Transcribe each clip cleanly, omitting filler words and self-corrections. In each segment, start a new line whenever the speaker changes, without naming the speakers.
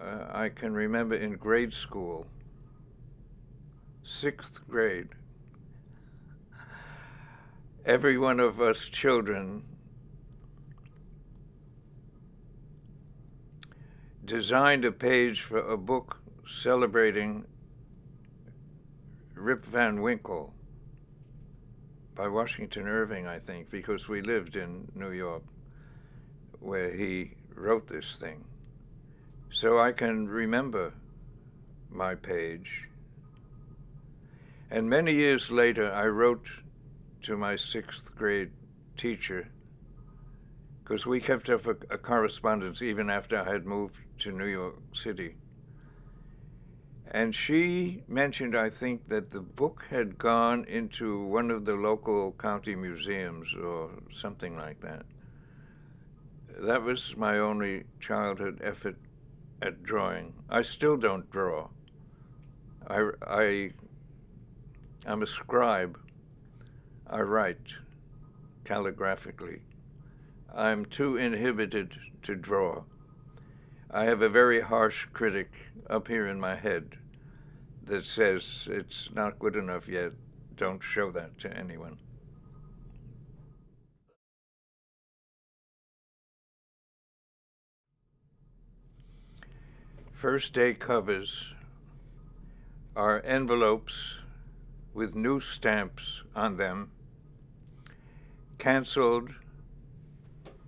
I can remember in grade school, 6th grade, every one of us children designed a page for a book celebrating Rip Van Winkle by Washington Irving, I think, because we lived in New York where he wrote this thing. So I can remember my page. And many years later, I wrote to my 6th grade teacher, because we kept up a correspondence even after I had moved to New York City. And she mentioned, I think, that the book had gone into one of the local county museums or something like that. That was my only childhood effort at drawing. I still don't draw. I'm a scribe. I write calligraphically. I'm too inhibited to draw. I have a very harsh critic up here in my head that says it's not good enough yet. Don't show that to anyone. First day covers are envelopes with new stamps on them, canceled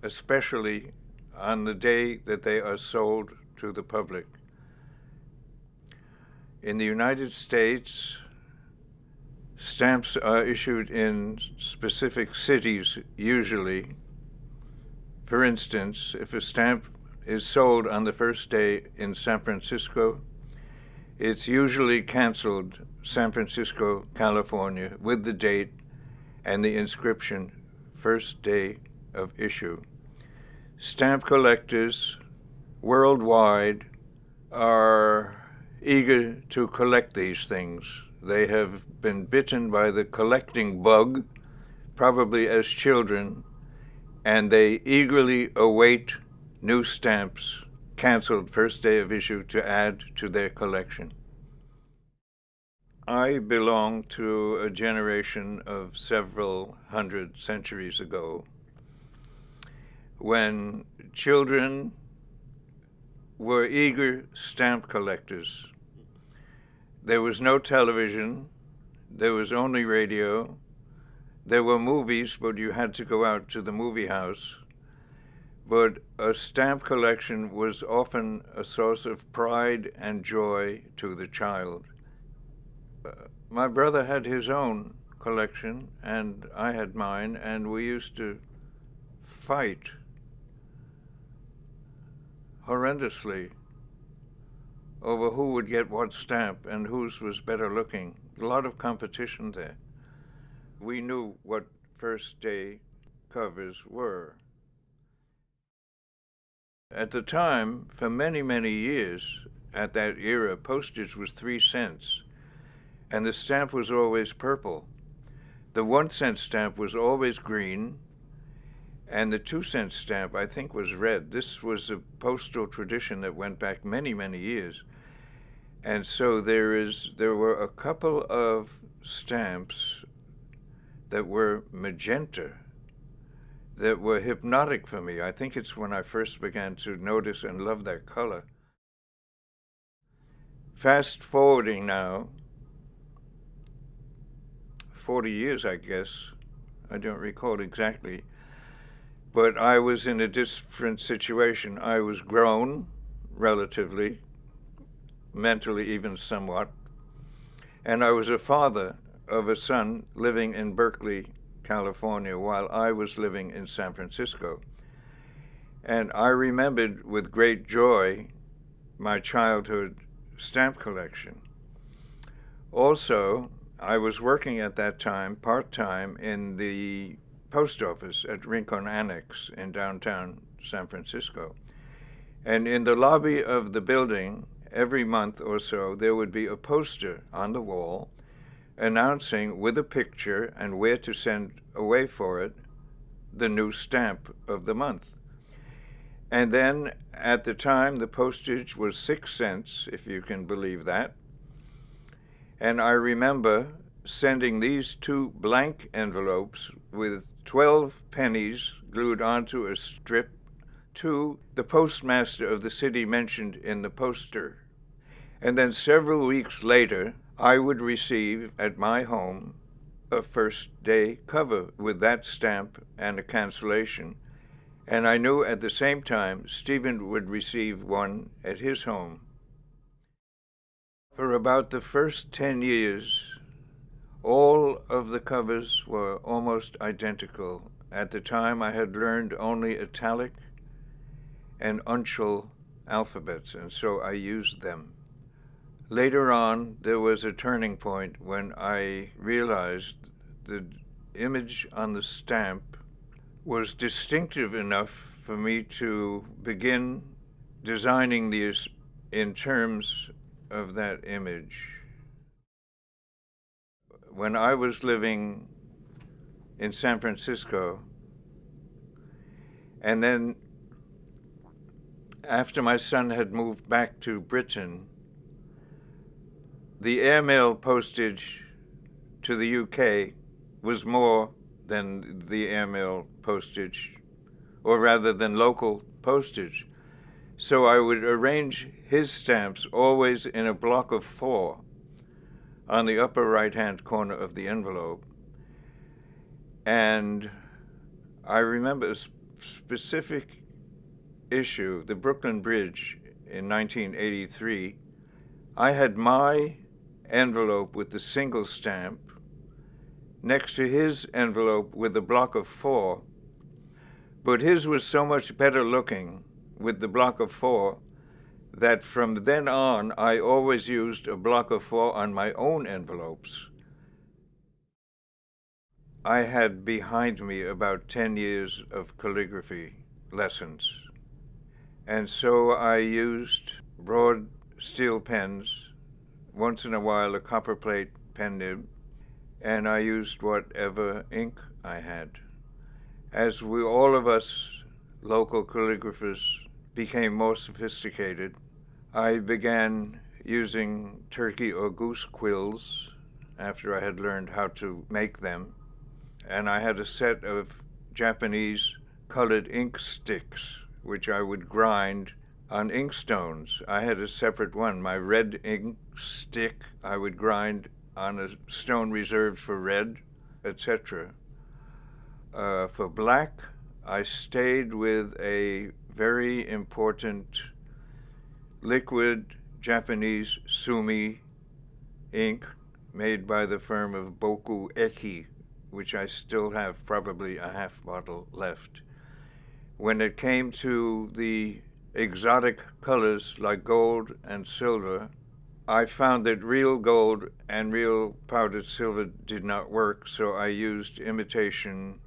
especially on the day that they are sold to the public. In the United States, stamps are issued in specific cities usually. For instance, if a stamp is sold on the first day in San Francisco, it's usually canceled San Francisco, California, with the date and the inscription, first day of issue. Stamp collectors worldwide are eager to collect these things. They have been bitten by the collecting bug, probably as children, and they eagerly await new stamps canceled first day of issue to add to their collection. I belong to a generation of several hundred centuries ago when children were eager stamp collectors. There was no television, there was only radio, there were movies, but you had to go out to the movie house. But a stamp collection was often a source of pride and joy to the child. My brother had his own collection, and I had mine, and we used to fight horrendously over who would get what stamp and whose was better looking. A lot of competition there. We knew what first day covers were. At the time, for many, many years, at that era, postage was 3 cents, and the stamp was always purple. The 1-cent stamp was always green, and the 2-cent stamp, I think, was red. This was a postal tradition that went back many, many years. And so there were a couple of stamps that were magenta that were hypnotic for me. I think it's when I first began to notice and love that color. Fast forwarding now, 40 years, I guess, I don't recall exactly, but I was in a different situation. I was grown, relatively, mentally even somewhat, and I was a father of a son living in Berkeley, California, while I was living in San Francisco. And I remembered with great joy my childhood stamp collection. Also, I was working at that time, part-time, in the post office at Rincon Annex in downtown San Francisco. And in the lobby of the building, every month or so, there would be a poster on the wall announcing with a picture and where to send away for it the new stamp of the month. And then at the time, the postage was 6 cents, if you can believe that. And I remember sending these two blank envelopes with 12 pennies glued onto a strip to the postmaster of the city mentioned in the poster. And then several weeks later, I would receive at my home a first day cover with that stamp and a cancellation. And I knew at the same time Stephen would receive one at his home. For about the first 10 years, all of the covers were almost identical. At the time, I had learned only italic and uncial alphabets, and so I used them. Later on, there was a turning point when I realized the image on the stamp was distinctive enough for me to begin designing these in terms of that image. When I was living in San Francisco, and then after my son had moved back to Britain, the airmail postage to the UK was more than the airmail postage, or rather than local postage. So I would arrange his stamps always in a block of 4 on the upper right-hand corner of the envelope. And I remember a specific issue, the Brooklyn Bridge in 1983. I had my envelope with the single stamp next to his envelope with a block of 4, but his was so much better looking with the block of 4 that from then on I always used a block of 4 on my own envelopes. I had behind me about 10 years of calligraphy lessons, and so I used broad steel pens, once in a while a copperplate pen nib, and I used whatever ink I had. As all of us local calligraphers became more sophisticated, I began using turkey or goose quills after I had learned how to make them. And I had a set of Japanese colored ink sticks, which I would grind on inkstones. I had a separate one. My red ink stick I would grind on a stone reserved for red, etc. For black, I stayed with a very important liquid Japanese sumi ink made by the firm of Boku Eki, which I still have probably a half bottle left. When it came to the exotic colors like gold and silver, I found that real gold and real powdered silver did not work, so I used imitation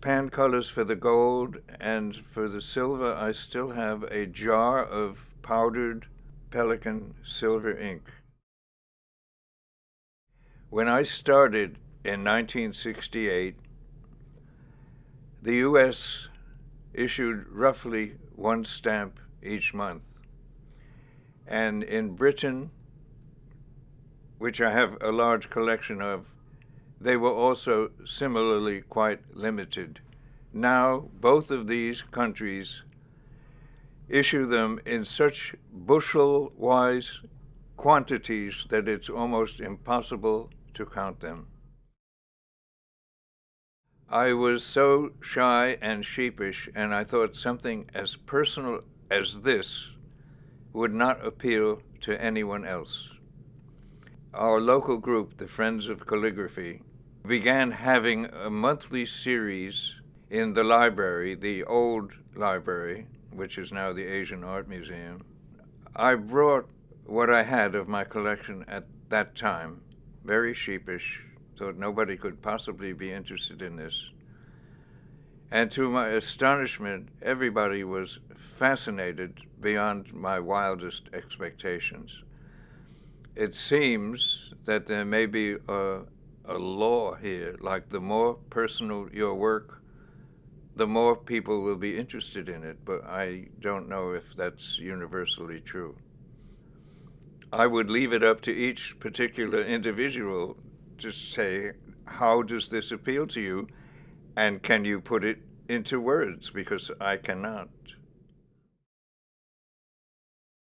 pan colors for the gold, and for the silver I still have a jar of powdered Pelikan silver ink. When I started in 1968, the U.S. issued roughly one stamp each month. And in Britain, which I have a large collection of, they were also similarly quite limited. Now, both of these countries issue them in such bushel-wise quantities that it's almost impossible to count them. I was so shy and sheepish, and I thought something as personal as this would not appeal to anyone else. Our local group, the Friends of Calligraphy, began having a monthly series in the library, the old library, which is now the Asian Art Museum. I brought what I had of my collection at that time, very sheepish, thought nobody could possibly be interested in this. And to my astonishment, everybody was fascinated beyond my wildest expectations. It seems that there may be a law here, like the more personal your work, the more people will be interested in it, but I don't know if that's universally true. I would leave it up to each particular individual to say, how does this appeal to you? And can you put it into words? Because I cannot.